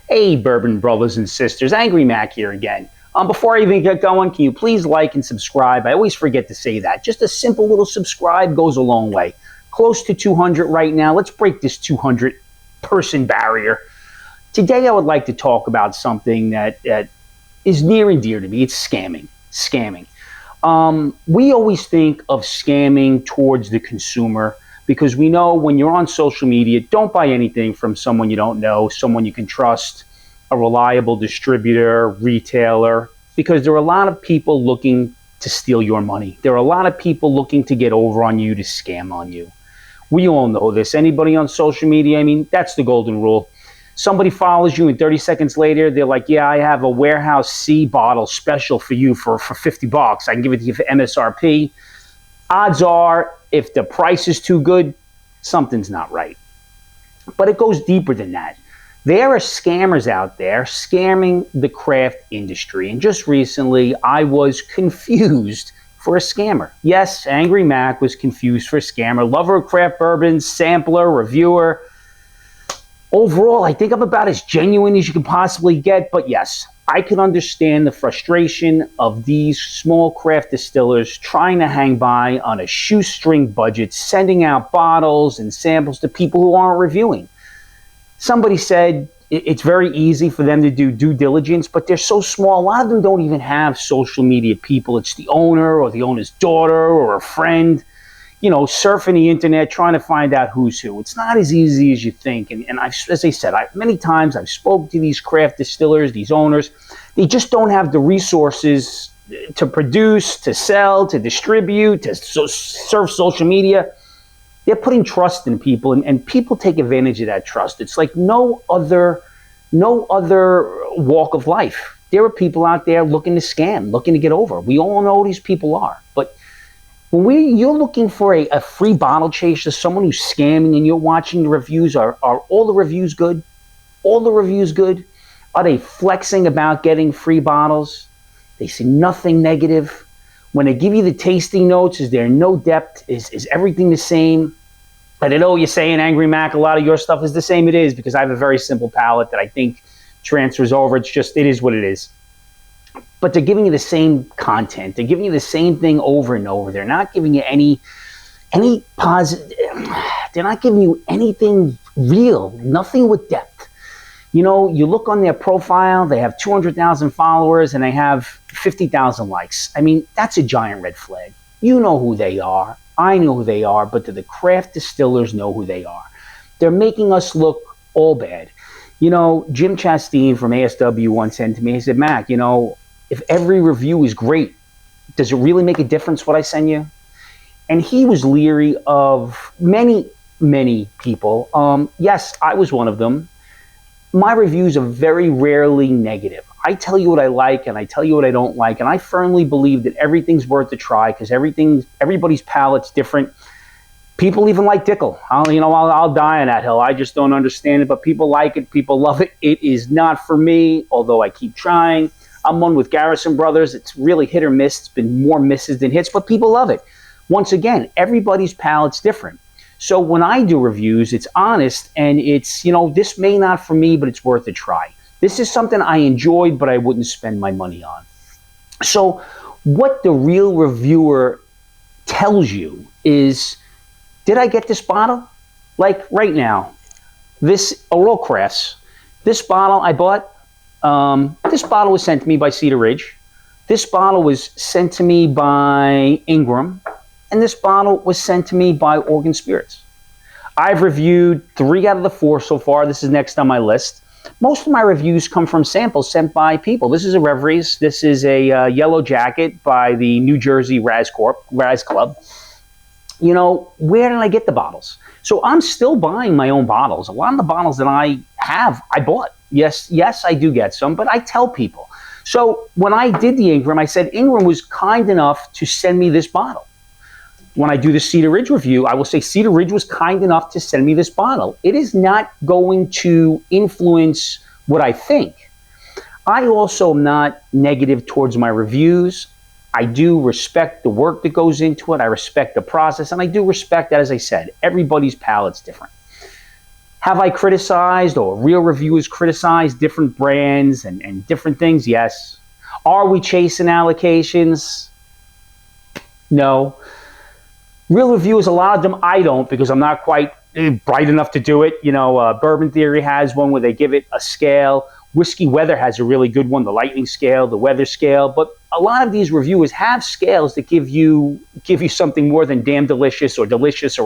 Hey, Bourbon brothers and sisters, Angry Mac here again. Before I even get going, can you please like and subscribe? I always forget to say that. Just a simple little subscribe goes a long way. Close to 200 right now. Let's break this 200 person barrier. Today, I would like to talk about something that is near and dear to me. It's scamming. Scamming. We always think of scamming towards the consumer because we know when you're on social media, don't buy anything from someone you don't know, someone you can trust, a reliable distributor, retailer, because there are a lot of people looking to steal your money. There are a lot of people looking to get over on you, to scam on you. We all know this. Anybody on social media, I mean, that's the golden rule. Somebody follows you and 30 seconds later, they're like, yeah, I have a Warehouse C bottle special for you for $50. I can give it to you for MSRP. Odds are, if the price is too good, something's not right. But it goes deeper than that. There are scammers out there scamming the craft industry. And just recently, I was confused for a scammer. Yes, Angry Mac was confused for a scammer. Lover of craft bourbons, sampler, reviewer. Overall, I think I'm about as genuine as you can possibly get. But yes, I can understand the frustration of these small craft distillers trying to hang by on a shoestring budget, sending out bottles and samples to people who aren't reviewing. Somebody said it's very easy for them to do due diligence, but they're so small. A lot of them don't even have social media people. It's the owner or the owner's daughter or a friend, you know, surfing the internet, trying to find out who's who. It's not as easy as you think. And as I said, many times I've spoken to these craft distillers, these owners. They just don't have the resources to produce, to sell, to distribute, to surf social media. They're putting trust in people, and people take advantage of that trust. It's like no other walk of life. There are people out there looking to scam, looking to get over. We all know who these people are. But when you're looking for a free bottle chaser, someone who's scamming, and you're watching the reviews, are all the reviews good? All the reviews good? Are they flexing about getting free bottles? They say nothing negative. When they give you the tasting notes, is there no depth? Is everything the same? I know you're saying, Angry Mac, a lot of your stuff is the same. It is, because I have a very simple palate that I think transfers over. It is what it is. But they're giving you the same content. They're giving you the same thing over and over. They're not giving you any positive. They're not giving you anything real, nothing with depth. You know, you look on their profile, they have 200,000 followers and they have 50,000 likes. I mean, that's a giant red flag. You know who they are. I know who they are, but do the craft distillers know who they are? They're making us look all bad. You know, Jim Chastain from ASW once said to me, he said, Mac, you know, if every review is great, does it really make a difference what I send you? And he was leery of many, many people. Yes, I was one of them. My reviews are very rarely negative. I tell you what I like and I tell you what I don't like. And I firmly believe that everything's worth a try because everybody's palate's different. People even like Dickel. I'll die on that hill. I just don't understand it, but people like it. People love it. It is not for me, although I keep trying. I'm one with Garrison Brothers. It's really hit or miss. It's been more misses than hits, but people love it. Once again, everybody's palate's different. So when I do reviews, it's honest and it's, this may not for me, but it's worth a try. This is something I enjoyed, but I wouldn't spend my money on. So what the real reviewer tells you is, did I get this bottle? Like right now, this Earl Crafts, this bottle I bought, this bottle was sent to me by Cedar Ridge. This bottle was sent to me by Ingram. And this bottle was sent to me by Oregon Spirits. I've reviewed 3 out of the 4 so far. This is next on my list. Most of my reviews come from samples sent by people. This is a Reveries. This is a Yellow Jacket by the New Jersey Raz Club. Where did I get the bottles? So I'm still buying my own bottles. A lot of the bottles that I have, I bought. Yes, I do get some, but I tell people. So when I did the Ingram, I said Ingram was kind enough to send me this bottle. When I do the Cedar Ridge review, I will say Cedar Ridge was kind enough to send me this bottle. It is not going to influence what I think. I also am not negative towards my reviews. I do respect the work that goes into it. I respect the process, and I do respect that, as I said, everybody's palate's different. Have I criticized or real reviewers criticized different brands and different things? Yes. Are we chasing allocations? No. Real reviewers, a lot of them I don't, because I'm not quite bright enough to do it. You know, Bourbon Theory has one where they give it a scale. Whiskey Weather has a really good one, the lightning scale, the weather scale. But a lot of these reviewers have scales that give you something more than damn delicious or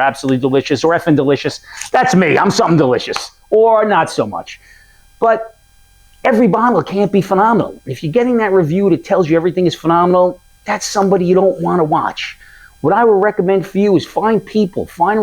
absolutely delicious or effing delicious. That's me. I'm something delicious or not so much. But every bottle can't be phenomenal. If you're getting that review that tells you everything is phenomenal, that's somebody you don't want to watch. What I would recommend for you is find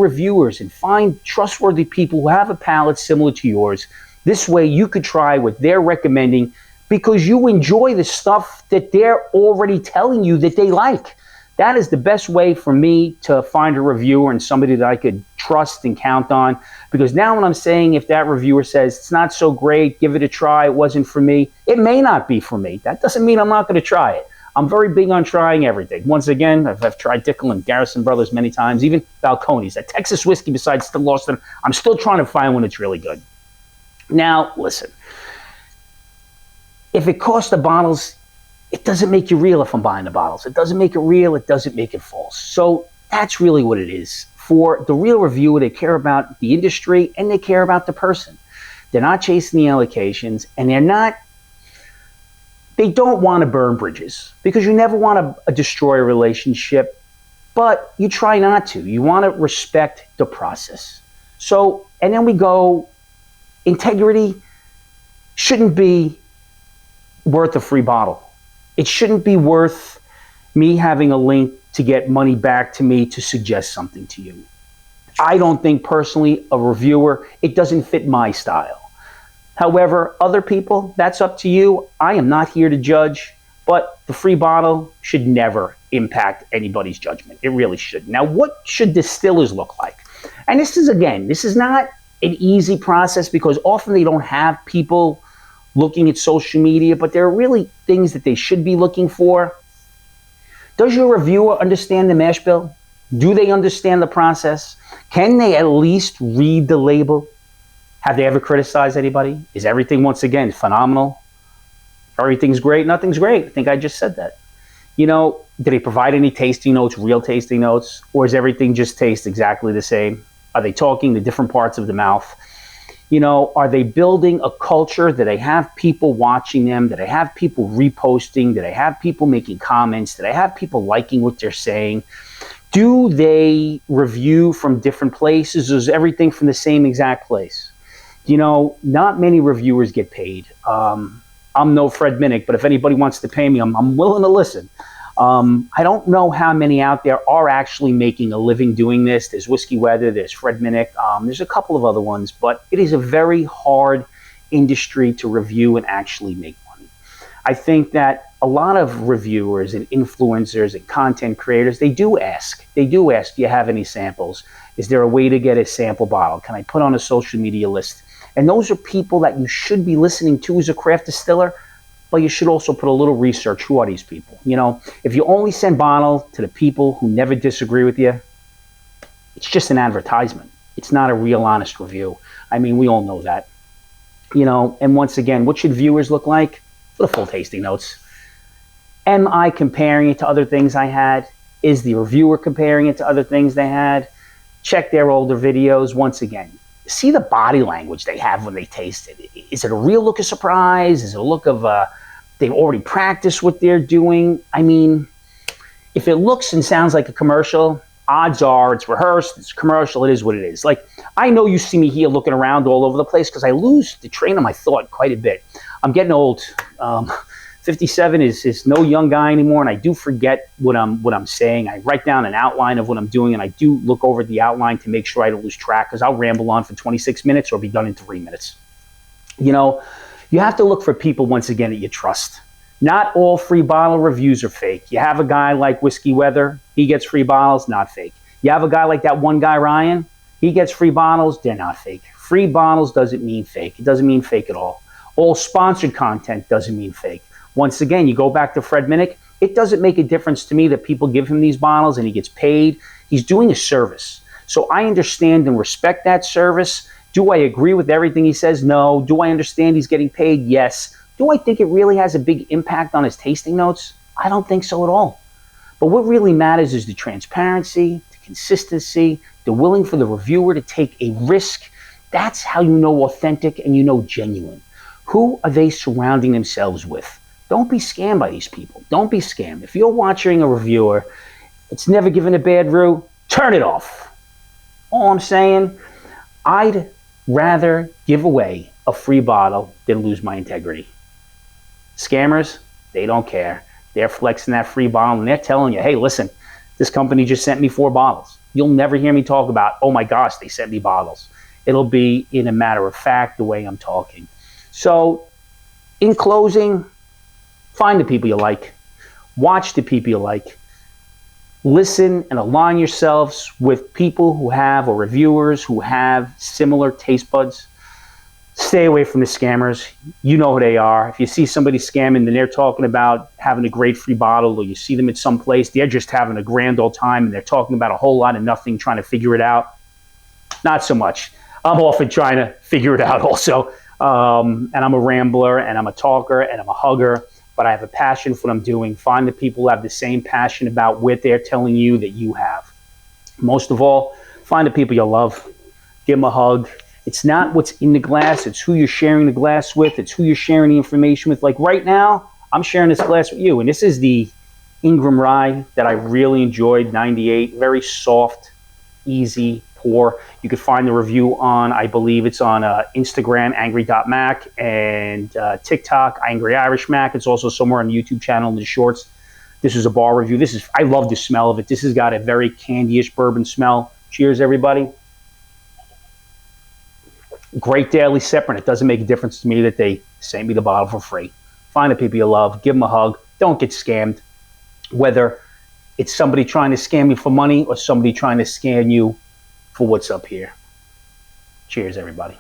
reviewers, and find trustworthy people who have a palate similar to yours. This way you could try what they're recommending because you enjoy the stuff that they're already telling you that they like. That is the best way for me to find a reviewer and somebody that I could trust and count on. Because now when I'm saying, if that reviewer says it's not so great, give it a try, it wasn't for me, it may not be for me. That doesn't mean I'm not going to try it. I'm very big on trying everything. Once again, I've tried Dickel and Garrison Brothers many times, even Balcones. That Texas whiskey, besides Still Austin, I'm still trying to find one that's really good. Now, listen. If it costs the bottles, it doesn't make you real if I'm buying the bottles. It doesn't make it real. It doesn't make it false. So that's really what it is. For the real reviewer, they care about the industry and they care about the person. They're not chasing the allocations, and they don't want to burn bridges, because you never want to destroy a relationship, but you try not to. You want to respect the process. So, and then we go, integrity shouldn't be worth a free bottle. It shouldn't be worth me having a link to get money back to me to suggest something to you. I don't think personally, a reviewer, it doesn't fit my style. However, other people, that's up to you. I am not here to judge, but the free bottle should never impact anybody's judgment. It really should. Now, what should distillers look like? And this is not an easy process, because often they don't have people looking at social media, but there are really things that they should be looking for. Does your reviewer understand the mash bill? Do they understand the process? Can they at least read the label? Have they ever criticized anybody? Is everything, once again, phenomenal? Everything's great, nothing's great. I think I just said that. You know, do they provide any tasting notes, real tasting notes? Or does everything just taste exactly the same? Are they talking the different parts of the mouth? You know, are they building a culture? Do they have people watching them? Do they have people reposting? Do they have people making comments? Do they have people liking what they're saying? Do they review from different places? Or is everything from the same exact place? You know, not many reviewers get paid. I'm no Fred Minnick, but if anybody wants to pay me, I'm willing to listen. I don't know how many out there are actually making a living doing this. There's Whiskey Weather, there's Fred Minnick, there's a couple of other ones, but it is a very hard industry to review and actually make money. I think that a lot of reviewers and influencers and content creators, they do ask, do you have any samples? Is there a way to get a sample bottle? Can I put on a social media list? And those are people that you should be listening to as a craft distiller, but you should also put a little research. Who are these people? You know, if you only send bottle to the people who never disagree with you, it's just an advertisement. It's not a real honest review. I mean, we all know that. You know, and once again, what should viewers look like? For the full tasting notes. Am I comparing it to other things I had? Is the reviewer comparing it to other things they had? Check their older videos. Once again, see the body language they have when they taste it. Is it a real look of surprise? Is it a look of they've already practiced what they're doing? I mean, if it looks and sounds like a commercial, odds are it's rehearsed, it's commercial, it is what it is. Like, I know you see me here looking around all over the place because I lose the train of my thought quite a bit. I'm getting old. 57 is no young guy anymore, and I do forget what I'm saying. I write down an outline of what I'm doing, and I do look over the outline to make sure I don't lose track, because I'll ramble on for 26 minutes or be done in 3 minutes. You know, you have to look for people, once again, that you trust. Not all free bottle reviews are fake. You have a guy like Whiskey Weather, he gets free bottles, not fake. You have a guy like that one guy, Ryan, he gets free bottles, they're not fake. Free bottles doesn't mean fake. It doesn't mean fake at all. All sponsored content doesn't mean fake. Once again, you go back to Fred Minnick, it doesn't make a difference to me that people give him these bottles and he gets paid. He's doing a service. So I understand and respect that service. Do I agree with everything he says? No. Do I understand he's getting paid? Yes. Do I think it really has a big impact on his tasting notes? I don't think so at all. But what really matters is the transparency, the consistency, the willing for the reviewer to take a risk. That's how you know authentic and you know genuine. Who are they surrounding themselves with? Don't be scammed by these people. Don't be scammed. If you're watching a reviewer, it's never given a bad review, turn it off. All I'm saying, I'd rather give away a free bottle than lose my integrity. Scammers, they don't care. They're flexing that free bottle and they're telling you, hey, listen, this company just sent me 4 bottles. You'll never hear me talk about, oh my gosh, they sent me bottles. It'll be in a matter of fact the way I'm talking. So in closing, find the people you like. Watch the people you like. Listen and align yourselves with people who have, or reviewers who have, similar taste buds. Stay away from the scammers. You know who they are. If you see somebody scamming and they're talking about having a great free bottle, or you see them at some place, they're just having a grand old time and they're talking about a whole lot of nothing, trying to figure it out. Not so much. I'm often trying to figure it out also. And I'm a rambler and I'm a talker and I'm a hugger, but I have a passion for what I'm doing. Find the people who have the same passion about what they're telling you that you have. Most of all, find the people you love. Give them a hug. It's not what's in the glass. It's who you're sharing the glass with. It's who you're sharing the information with. Like right now, I'm sharing this glass with you. And this is the Ingram Rye that I really enjoyed, 98. Very soft, easy pour. You can find the review on, I believe it's on Instagram, angry.mac, and TikTok, Angry Irish Mac. It's also somewhere on the YouTube channel in the shorts. This is a bar review. I love the smell of it. This has got a very candyish bourbon smell. Cheers, everybody. Great daily sipper, and it doesn't make a difference to me that they sent me the bottle for free. Find the people you love, give them a hug, don't get scammed. Whether it's somebody trying to scam you for money or somebody trying to scam you for what's up here. Cheers, everybody.